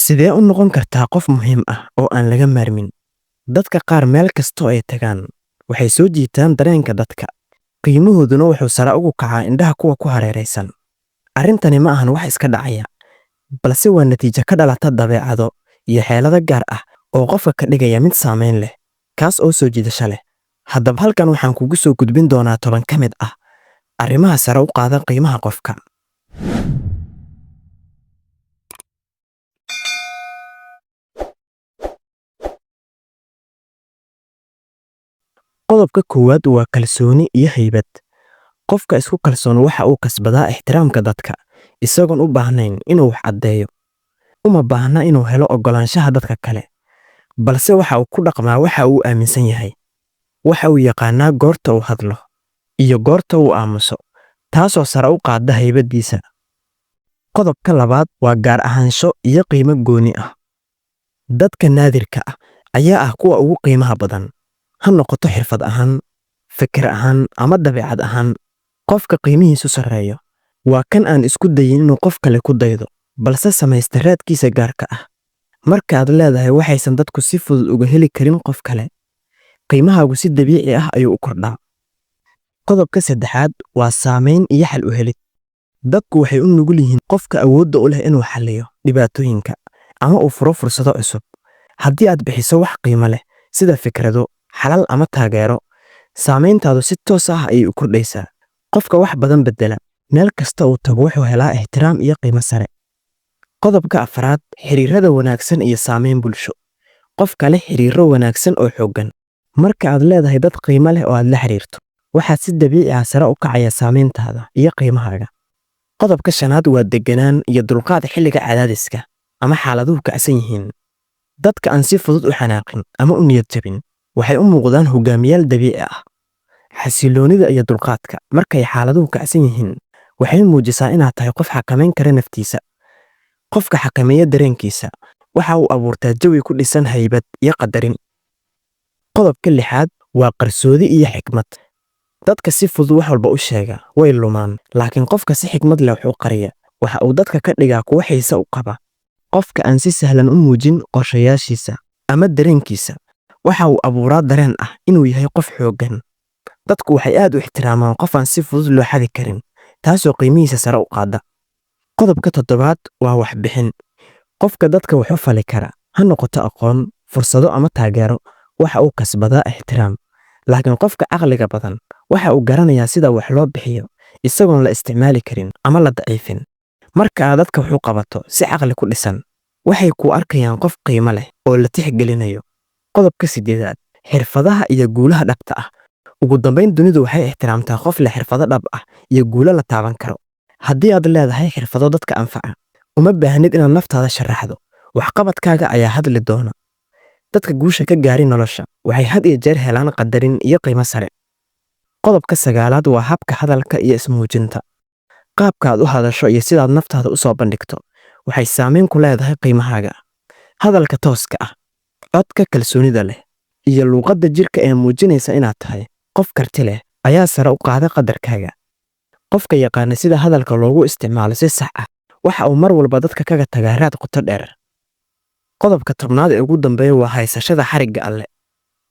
Sidee u noqon kartaa qof muhiim ah oo aan laga maarmin? Dadka qaar meel kasta oo ay tagaan waxay soo jiitaan dareenka dadka, qiimahooduna wuxuu sare ugu kacaa indhaha kuwa ku hareeraysan. Arrintani ma ahan wax iska dhacaya, balse waa natiijo ka dhalata dabeecado iyo xeelado gaar ah oo qofka ka dhigaya mid saameyn leh, kaas oo soo jiidasho leh. Haddaba halkan waxaan kugu soo gudbin doonaa 10 ka mid ah arrimaha sare u qaada qiimaha qofka. Qodobka koowaad waa kalsooni iyo haybad. Qofka isku kalsoon waxa uu kasbadaa ixtiraamka dadka, isagoon u baahnayn inuu wax caddeeyo. Uma baahna inuu helo oggolaanshaha dadka kale, balse waxa uu ku dhaqmaa waxa uu aaminsan yahay. Waxa uu yaqaannaa goorta uu hadlo iyo goorta uu aamuso, taasoo sare u qaadda haybaddiisa. Qodobka labaad waa gaar ahaansho iyo qiimo gooni ah. Dadka naadirka ah ayaa ah kuwa ugu qiimaha badan, ha noqoto xirfad ahaan, fikir ahaan ama dabeecad ahaan. Qofka qiimihiisu sarreeyo waa kan aan isku dayin inuu qof kale ku daydo, balse samaysta raadkiisa gaarka ah. Marka aad leedahay waxaysan dadku si fudud uga heli karin qof kale, qiimahaagu si dabiici ah ayuu u kordhaa. Qodobka saddexaad waa saamayn iyo xal u helid. Dadku waxay u nugul yihiin qofka awoodda u leh inuu xalliyo dhibaatooyinka ama uu furo fursado cusub. Haddii aad bixiso wax qiimo leh sida fikrado, xalal ama taageero, saamayntaadu si toos ah ayay u kordhaysaa. Qofka wax badan beddela, meel kasta uu tago wuxuu helaa ixtiraam iyo qiimo sare. Qodobka afraad, xiriirada wanaagsan iyo saamayn bulsho. Qofka leh xiriiro wanaagsan oo xooggan. Marka aad leedahay dad qiimo leh oo aad la xiriirto, waxaad si dabiici ah sare u kacaya saamayntaada iyo qiimahaaga. Qodobka shanaad waa deganaan iyo dulqaad xilliga cadaadiska ama xaaladuhu kacsan yihiin. Dadka aan si fudud u xanaaqin ama u niyad jabin waxay u muuqdaan hogaamiyaal dabiici ah. Xasiloonida iyo dulqaadka markay xaaladuhu kacsan yihiin waxay muujisaa inaad tahay qof xakamayn kara naftiisa. Qofka xakameeya dareenkiisa waxa uu abuurtaa jawi ku dhisan haybad iyo qadarin. Qodobka lixaad waa qarsoodi iyo xikmad. Dadka si fudud wax walba u sheega way lumaan, laakiin qofka si xikmad leh wax u qariya waxa uu dadka ka dhigaa kuwo xiise u qaba. Qofka aan si sahlan u muujin qorshayaashiisa ama dareenkiisa waxa uu abuuraa dareen ah inuu yahay qof xooggan. Dadku waxay aad u ixtiraamaan qof aan si fudud loo xadi karin, taasoo qiimihiisa sare u qaadda. Qodobka toddobaad waa waxbixin. Qofka dadka wax u fali kara, ha noqoto aqoon, fursado ama taageero, waxa uu kasbadaa ixtiraam. Laakiin qofka caqliga badan waxa uu garanayaa sida wax loo bixiyo isagoon la isticmaali karin ama la daciifin. Marka aad dadka wax u qabato si caqli ku dhisan, waxay ku arkayaan qof qiimo leh oo la tixgelinayo. Qodobka siddeedaad, xirfadaha iyo guulaha dhabta ah. Ugu dambayn, dunidu waxay ixtiraamtaa qof leh xirfado dhab ah iyo guulo la taaban karo. Haddii aad leedahay xirfado dadka anfaca, uma baahnid inaad naftaada sharaxdo. Waxqabadkaaga ayaa hadli doona. Dadka guusha ka gaari nolosha waxay had iyo jeer helaan qadarin iyo qiimo sare. Qodobka sagaalaad waa habka hadalka iyo ismuujinta. Qaabka aad u hadasho iyo sidaad naftaada u soo bandhigto waxay saamayn ku leedahay qiimahaaga. Hadalka tooska ah, codka kalsoonida leh, iyo luqadda jirka ee muujinaysa inaad tahay qof karti leh ayaa sare u qaada qadarkaaga. Qofka yaqaana sida hadalka loogu isticmaalo si sax ah waxa uu mar walba dadka kaga tagaa raad qoto dheer. Qodobka tobnaad ee ugu dambeeya waa haysashada xarigga Alle.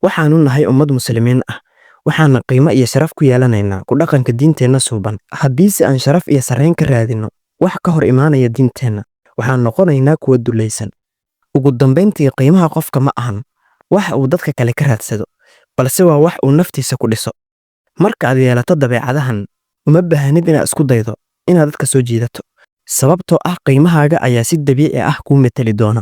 Waxaanu nahay ummad muslimiin ah, waxaana qiimo iyo sharaf ku yeelanaynaa ku dhaqanka diinteenna suuban. Haddiise aan sharaf iyo sarreyn ka raadino wax ka hor imaanaya diinteenna, waxaan noqonaynaa kuwa dulaysan. Ugu dambayntii, qiimaha qofka ma ahan wax uu dadka kale ka raadsado, balse waa wax uu naftiisa ku dhiso. Marka aad yeelato dabeecadahan, uma baahnid inaad isku daydo inaad dadka soo jiidato, sababtoo ah qiimahaaga ayaa si dabiici ah kuu meteli doona.